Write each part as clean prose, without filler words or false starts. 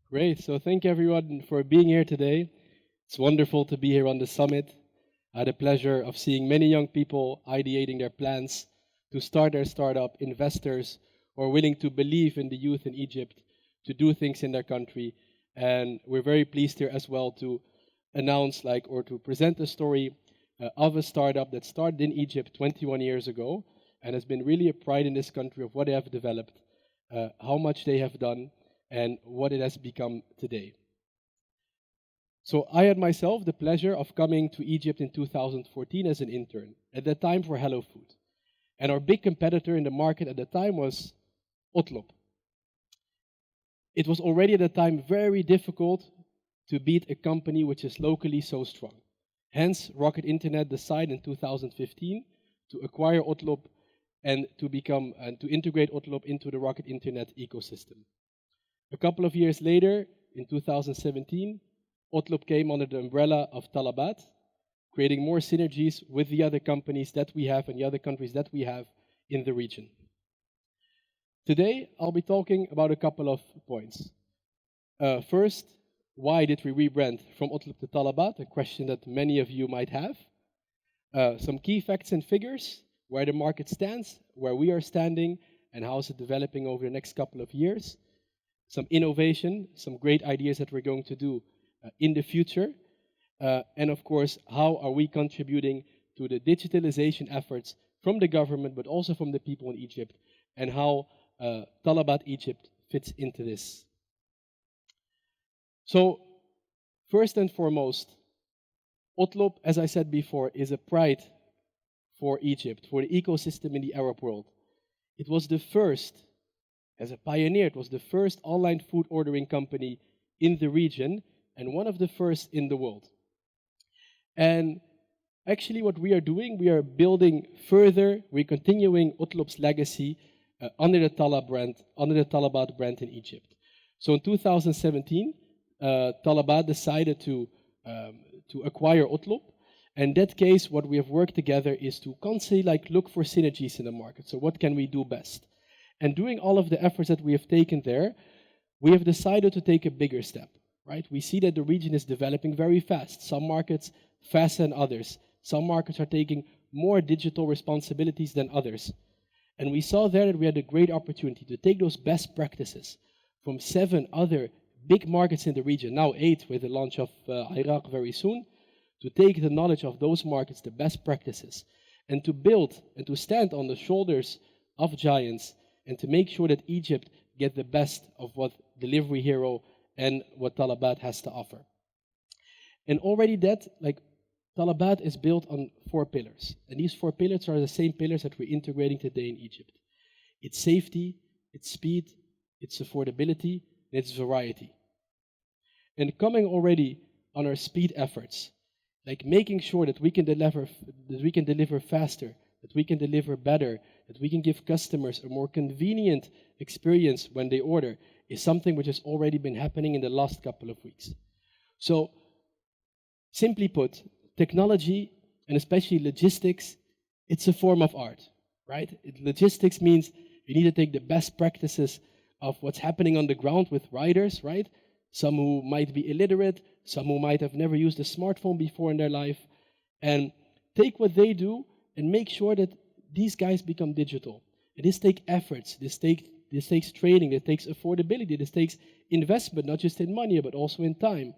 Great. So thank everyone for being here today. It's wonderful to be here on the summit. I had the pleasure of seeing many young people ideating their plans to start their startup, investors who are willing to believe in the youth in Egypt, to do things in their country. And we're very pleased here as well to announce or to present the story of a startup that started in Egypt 21 years ago and has been really a pride in this country of what they have developed, how much they have done, and what it has become today. So I had myself the pleasure of coming to Egypt in 2014 as an intern, at that time for Hello Food. And our big competitor in the market at the time was Otloop. It was already at the time very difficult to beat a company which is locally so strong. Hence, Rocket Internet decided in 2015 to acquire Otloop and to integrate Otloop into the Rocket Internet ecosystem. A couple of years later, in 2017, Otloop came under the umbrella of Talabat, creating more synergies with the other companies that we have and the other countries that we have in the region. Today, I'll be talking about a couple of points. First, why did we rebrand from Otloop to Talabat? A question that many of you might have. Some key facts and figures, where the market stands, where we are standing, and how is it developing over the next couple of years. Some innovation, some great ideas that we're going to do in the future. And of course, how are we contributing to the digitalization efforts from the government, but also from the people in Egypt, and how Talabat Egypt fits into this. So, first and foremost, Otloop, as I said before, is a pride for Egypt, for the ecosystem in the Arab world. It was the first, as a pioneer, it was the first online food ordering company in the region and one of the first in the world. And actually what we are doing, we are building further, we're continuing Otloop's legacy under the Talabat brand in Egypt. So in 2017, Talabat decided to acquire Otloop. And in that case, what we have worked together is to constantly look for synergies in the market. So what can we do best? And doing all of the efforts that we have taken there, we have decided to take a bigger step, right? We see that the region is developing very fast. Some markets faster than others. Some markets are taking more digital responsibilities than others. And we saw there that we had a great opportunity to take those best practices from 7 other big markets in the region, now 8 with the launch of Iraq very soon, to take the knowledge of those markets, the best practices, and to build and to stand on the shoulders of giants and to make sure that Egypt get the best of what Delivery Hero and what Talabat has to offer. And already Talabat is built on 4 pillars. And these 4 pillars are the same pillars that we're integrating today in Egypt. It's safety, it's speed, it's affordability, and it's variety. And coming already on our speed efforts, making sure that we can deliver faster, that we can deliver better, that we can give customers a more convenient experience when they order, is something which has already been happening in the last couple of weeks. So, simply put, technology, and especially logistics, it's a form of art, right? Logistics means you need to take the best practices of what's happening on the ground with riders, right? Some who might be illiterate, some who might have never used a smartphone before in their life, and take what they do and make sure that these guys become digital. And this takes efforts, this takes training, it takes affordability, this takes investment, not just in money, but also in time.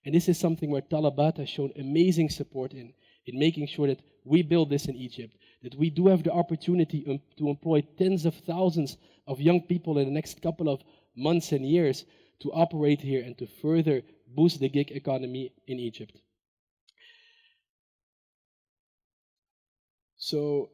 And this is something where Talabat has shown amazing support in making sure that we build this in Egypt, that we do have the opportunity to employ tens of thousands of young people in the next couple of months and years to operate here and to further boost the gig economy in Egypt. So,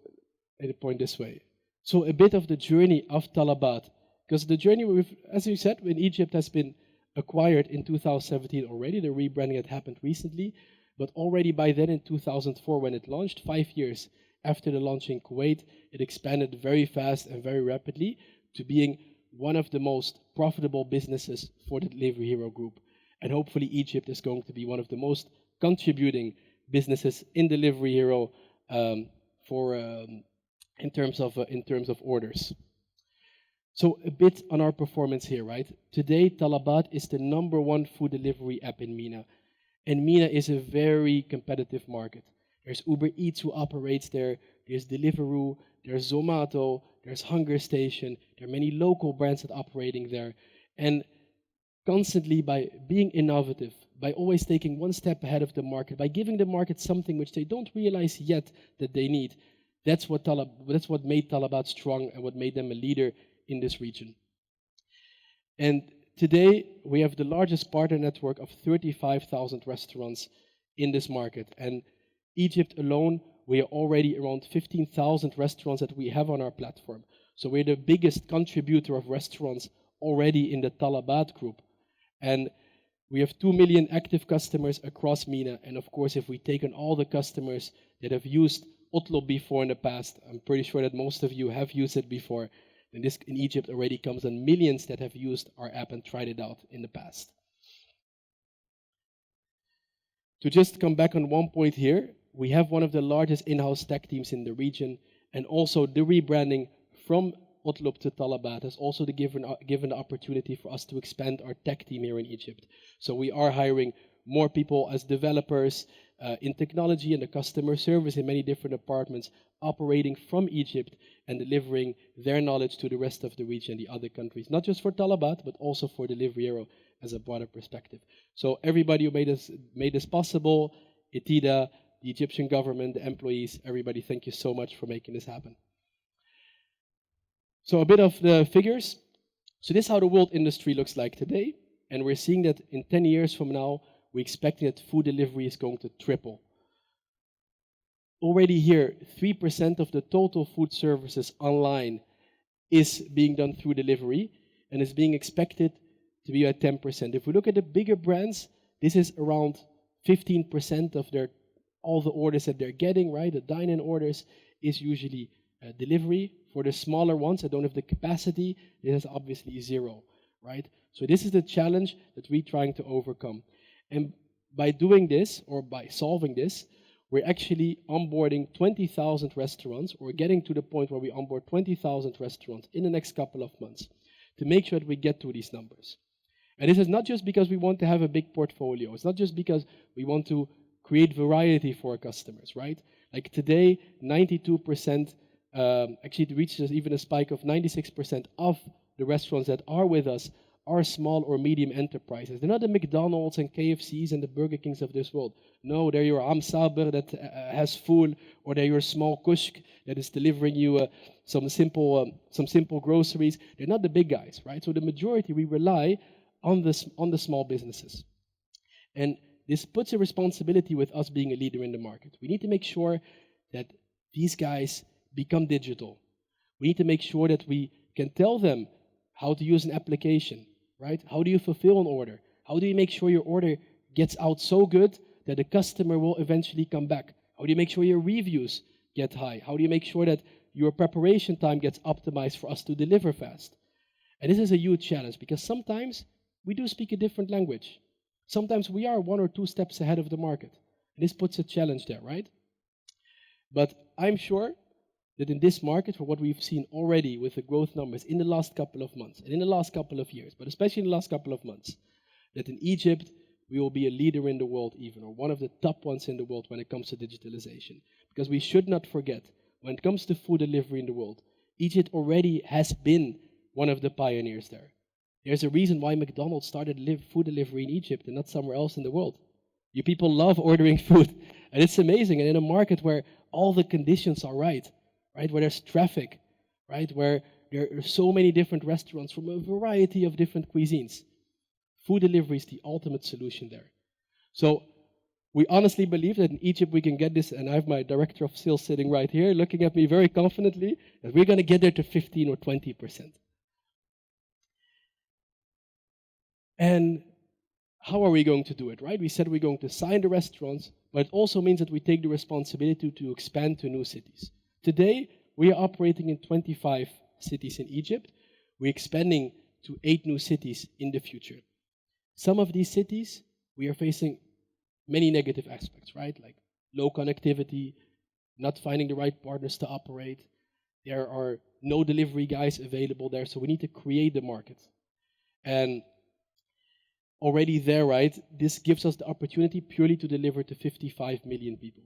let me point this way. So a bit of the journey of Talabat, because the journey, as you said, in Egypt has been acquired in 2017 already. The rebranding had happened recently, but already by then in 2004 when it launched, 5 years after the launch in Kuwait, it expanded very fast and very rapidly to being one of the most profitable businesses for the Delivery Hero group. And hopefully Egypt is going to be one of the most contributing businesses in Delivery Hero in terms of orders. So a bit on our performance here, right? Today, Talabat is the #1 food delivery app in MENA. And MENA is a very competitive market. There's Uber Eats who operates there, there's Deliveroo, there's Zomato, there's Hunger Station, there are many local brands that are operating there. And constantly by being innovative, by always taking one step ahead of the market, by giving the market something which they don't realize yet that they need, that's what made Talabat strong and what made them a leader in this region. And today, we have the largest partner network of 35,000 restaurants in this market. And Egypt alone, we are already around 15,000 restaurants that we have on our platform. So we're the biggest contributor of restaurants already in the Talabat group. And we have 2 million active customers across MENA. And of course, if we take on all the customers that have used Otloop before in the past, I'm pretty sure that most of you have used it before. And this in Egypt already comes on millions that have used our app and tried it out in the past. To just come back on one point here, we have one of the largest in-house tech teams in the region, and also the rebranding from Otloop to Talabat has also given the opportunity for us to expand our tech team here in Egypt. So we are hiring more people as developers in technology and the customer service in many different departments, operating from Egypt and delivering their knowledge to the rest of the region, the other countries, not just for Talabat, but also for Delivery Hero as a broader perspective. So everybody who made this possible, Etida, the Egyptian government, the employees, everybody, thank you so much for making this happen. So a bit of the figures. So this is how the world industry looks like today. And we're seeing that in 10 years from now, we're expecting that food delivery is going to triple. Already here, 3% of the total food services online is being done through delivery and is being expected to be at 10%. If we look at the bigger brands, this is around 15% of all the orders that they're getting, right? The dine-in orders is usually delivery. For the smaller ones that don't have the capacity, it is obviously zero, right? So this is the challenge that we're trying to overcome. And by doing this, or by solving this, we're actually onboarding 20,000 restaurants, or getting to the point where we onboard 20,000 restaurants in the next couple of months to make sure that we get to these numbers. And this is not just because we want to have a big portfolio. It's not just because we want to create variety for our customers, right? Like today, 92%, actually it reaches even a spike of 96% of the restaurants that are with us are small or medium enterprises. They're not the McDonald's and KFCs and the Burger Kings of this world. No, they're your Am Saber that has full, or they're your small kushk that is delivering you some simple groceries. They're not the big guys, right? So the majority, we rely on the small businesses. And this puts a responsibility with us being a leader in the market. We need to make sure that these guys become digital. We need to make sure that we can tell them how to use an application, right? How do you fulfill an order? How do you make sure your order gets out so good that the customer will eventually come back? How do you make sure your reviews get high? How do you make sure that your preparation time gets optimized for us to deliver fast? And this is a huge challenge because sometimes we do speak a different language. Sometimes we are 1 or 2 steps ahead of the market. And this puts a challenge there, right? But I'm sure that in this market, for what we've seen already with the growth numbers in the last couple of months and in the last couple of years, but especially in the last couple of months, that in Egypt, we will be a leader in the world even, or one of the top ones in the world when it comes to digitalization. Because we should not forget, when it comes to food delivery in the world, Egypt already has been one of the pioneers there. There's a reason why McDonald's started food delivery in Egypt and not somewhere else in the world. You people love ordering food, and it's amazing. And in a market where all the conditions are right, where there's traffic, right, where there are so many different restaurants from a variety of different cuisines, food delivery is the ultimate solution there. So we honestly believe that in Egypt we can get this, and I have my director of sales sitting right here looking at me very confidently, that we're going to get there to 15 or 20%. And how are we going to do it, right? We said we're going to sign the restaurants, but it also means that we take the responsibility to expand to new cities. Today, we are operating in 25 cities in Egypt. We're expanding to 8 new cities in the future. Some of these cities, we are facing many negative aspects, right? Like low connectivity, not finding the right partners to operate, There are no delivery guys available there, so we need to create the market. And already there, right, this gives us the opportunity purely to deliver to 55 million people.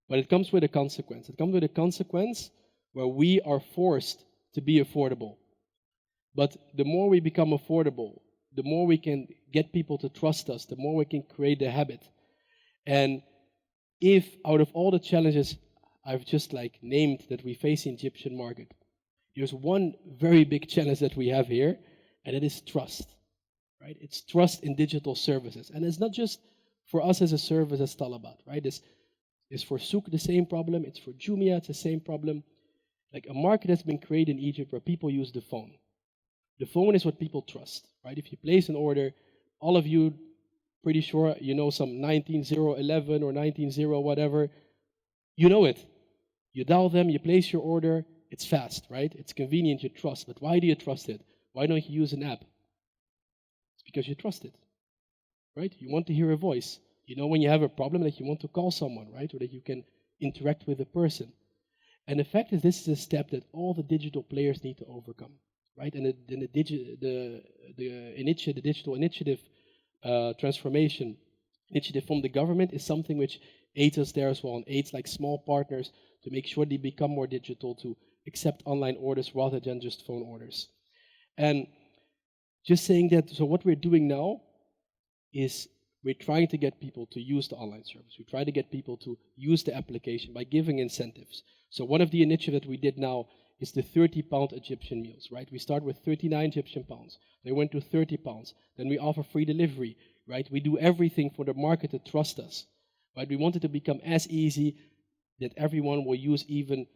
But it comes with a consequence. It comes with a consequence where we are forced to be affordable. But the more we become affordable, the more we can get people to trust us, the more we can create the habit. And if out of all the challenges I've just like named that we face in the Egyptian market, there's one very big challenge that we have here, and it is trust. Right? It's trust in digital services. And it's not just for us as a service as Talabat, right? It's for Souk the same problem, it's for Jumia, it's the same problem. Like a market has been created in Egypt where people use the phone. The phone is what people trust, right? If you place an order, all of you, pretty sure you know some 19011 or 190 whatever, you know it. You dial them, you place your order, it's fast, right? It's convenient, you trust. But why do you trust it? Why don't you use an app? It's because you trust it, right? You want to hear a voice. You know when you have a problem that you want to call someone, right? Or that you can interact with a person. And the fact is, this is a step that all the digital players need to overcome, right? And the digital initiative transformation initiative from the government is something which aids us there as well, and aids like small partners to make sure they become more digital, to accept online orders rather than just phone orders. And just saying that, so what we're doing now is we're trying to get people to use the online service. We try to get people to use the application by giving incentives. So one of the initiatives that we did now is the 30-pound Egyptian meals, right? We start with 39 Egyptian pounds. They went to 30 pounds. Then we offer free delivery, right? We do everything for the market to trust us, right? We want it to become as easy that everyone will use even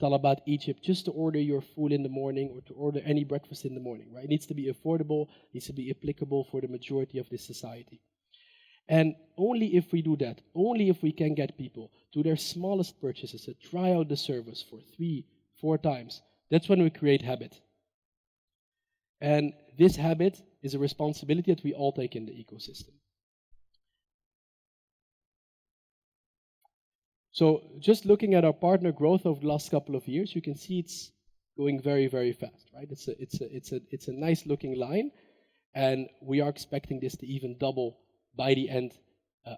Talabat Egypt just to order your food in the morning or to order any breakfast in the morning, right? It needs to be affordable, it needs to be applicable for the majority of this society. And only if we do that, only if we can get people to their smallest purchases to try out the service for 3-4 times, that's when we create habit. And this habit is a responsibility that we all take in the ecosystem. So just looking at our partner growth over the last couple of years, you can see it's going very, very fast, right? It's a nice looking line, and we are expecting this to even double by the end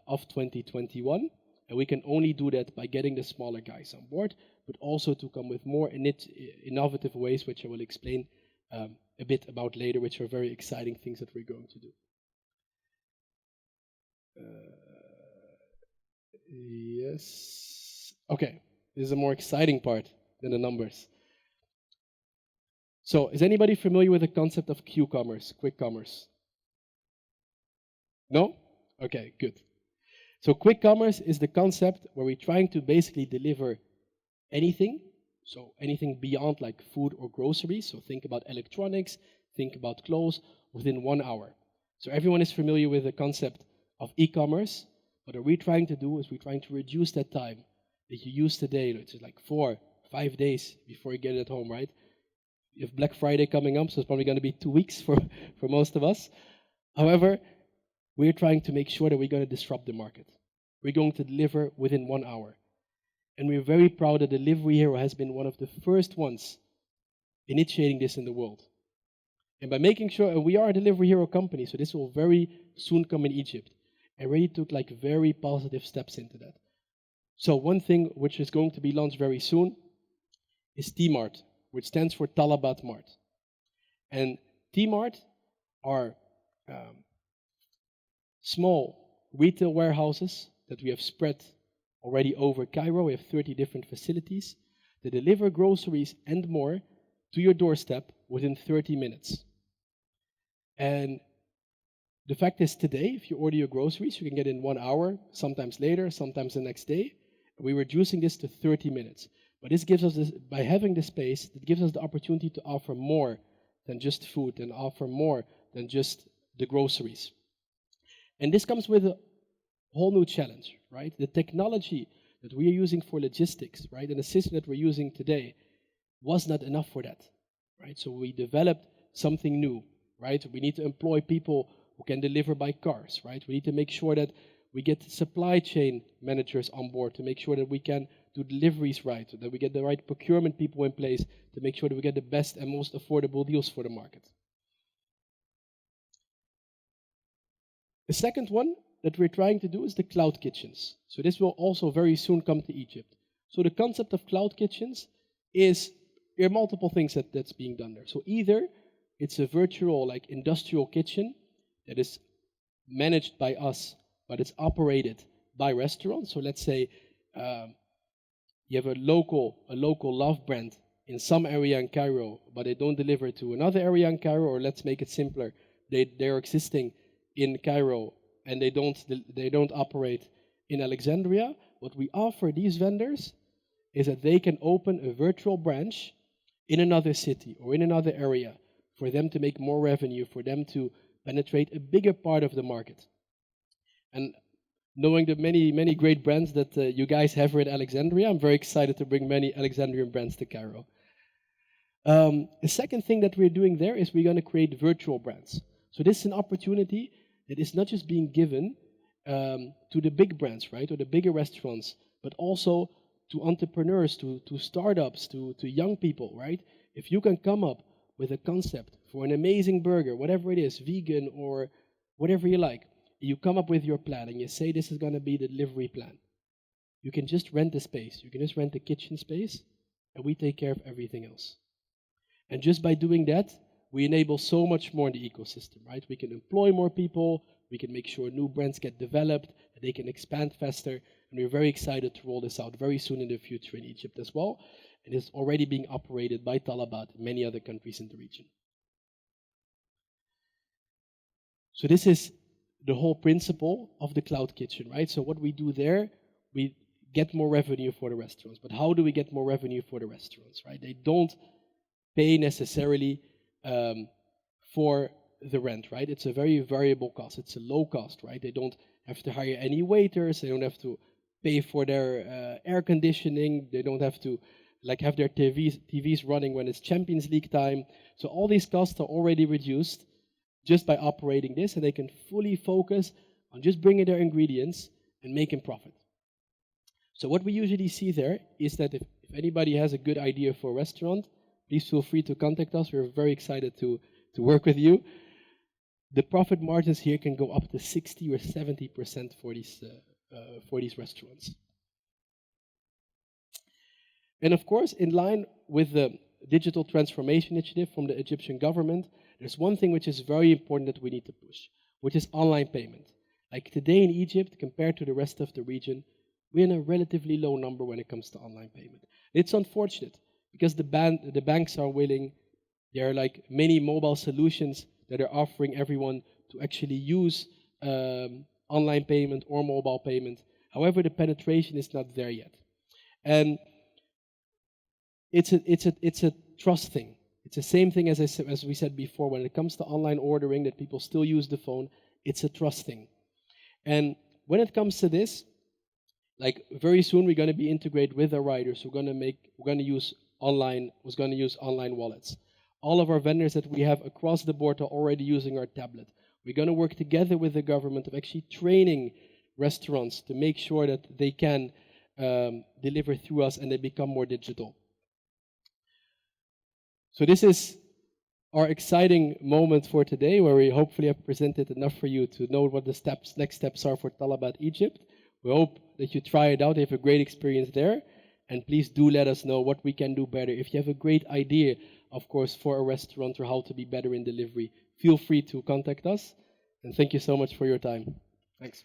of 2021. And we can only do that by getting the smaller guys on board, but also to come with more innovative ways, which I will explain a bit about later, which are very exciting things that we're going to do. Yes. Okay, this is a more exciting part than the numbers. So, is anybody familiar with the concept of Q-commerce, quick commerce? No? Okay, good. So quick commerce is the concept where we're trying to basically deliver anything, so anything beyond like food or groceries, so think about electronics, think about clothes, within 1 hour. So everyone is familiar with the concept of e-commerce. What we're trying to do is we're trying to reduce that time that you use today. It's like 4-5 days before you get it at home, right? You have Black Friday coming up, so it's probably going to be 2 weeks for most of us. However, we're trying to make sure that we're going to disrupt the market. We're going to deliver within 1 hour. And we're very proud that Delivery Hero has been one of the first ones initiating this in the world. And by making sure, and we are a Delivery Hero company, so this will very soon come in Egypt. And really took like very positive steps into that. So one thing which is going to be launched very soon is T-Mart, which stands for Talabat Mart. And T-Mart are small retail warehouses that we have spread already over Cairo. We have 30 different facilities that deliver groceries and more to your doorstep within 30 minutes. And the fact is today, if you order your groceries, you can get in 1 hour, sometimes later, sometimes the next day. We're reducing this to 30 minutes. But this gives us, by having this space, it gives us the opportunity to offer more than just food and offer more than just the groceries. And this comes with a whole new challenge, right? The technology that we are using for logistics, right, and the system that we're using today was not enough for that, right? So we developed something new, right? We need to employ people who can deliver by cars, right? We need to make sure that we get supply chain managers on board to make sure that we can do deliveries right, so that we get the right procurement people in place to make sure that we get the best and most affordable deals for the market. The second one that we're trying to do is the cloud kitchens. So this will also very soon come to Egypt. So the concept of cloud kitchens is, there are multiple things that's being done there. So either it's a virtual like industrial kitchen that is managed by us, but it's operated by restaurants. So let's say you have a local love brand in some area in Cairo, but they don't deliver to another area in Cairo. Or let's make it simpler, they're existing in Cairo and they don't operate in Alexandria. What we offer these vendors is that they can open a virtual branch in another city or in another area for them to make more revenue, for them to penetrate a bigger part of the market. And knowing the many great brands that you guys have here at Alexandria, I'm very excited to bring many Alexandrian brands to Cairo. The second thing that we're doing there is we're going to create virtual brands. So this is an opportunity that is not just being given to the big brands, right, or the bigger restaurants, but also to entrepreneurs, to startups, to young people, right? If you can come up with a concept for an amazing burger, whatever it is, vegan or whatever you like, you come up with your plan and you say this is going to be the delivery plan. You can just rent the space. You can just rent the kitchen space and we take care of everything else. And just by doing that, we enable so much more in the ecosystem, right? We can employ more people, we can make sure new brands get developed, that they can expand faster, and we're very excited to roll this out very soon in the future in Egypt as well. It is already being operated by Talabat and many other countries in the region. So this is the whole principle of the cloud kitchen, right? So what we do there, we get more revenue for the restaurants. But how do we get more revenue for the restaurants, right? They don't pay necessarily for the rent, right? It's a very variable cost. It's a low cost, right? They don't have to hire any waiters. They don't have to pay for their air conditioning. They don't have to like have their TVs running when it's Champions League time. So all these costs are already reduced just by operating this, and they can fully focus on just bringing their ingredients and making profit. So what we usually see there is that if anybody has a good idea for a restaurant, please feel free to contact us. We're very excited to work with you. The profit margins here can go up to 60 or 70% for these restaurants. And of course, in line with the digital transformation initiative from the Egyptian government, there's one thing which is very important that we need to push, which is online payment. Like today in Egypt, compared to the rest of the region, we're in a relatively low number when it comes to online payment. It's unfortunate because the banks are willing. There are like many mobile solutions that are offering everyone to actually use online payment or mobile payment. However, the penetration is not there yet. And it's a trust thing. It's the same thing as we said before, when it comes to online ordering, that people still use the phone. It's a trust thing. And when it comes to this, like very soon we're going to be integrated with our riders. We're going to use online wallets. All of our vendors that we have across the board are already using our tablet. We're going to work together with the government of actually training restaurants to make sure that they can deliver through us and they become more digital. So this is our exciting moment for today, where we hopefully have presented enough for you to know what the next steps are for Talabat Egypt. We hope that you try it out, you have a great experience there, and please do let us know what we can do better. If you have a great idea, of course, for a restaurant or how to be better in delivery, feel free to contact us. And thank you so much for your time. Thanks.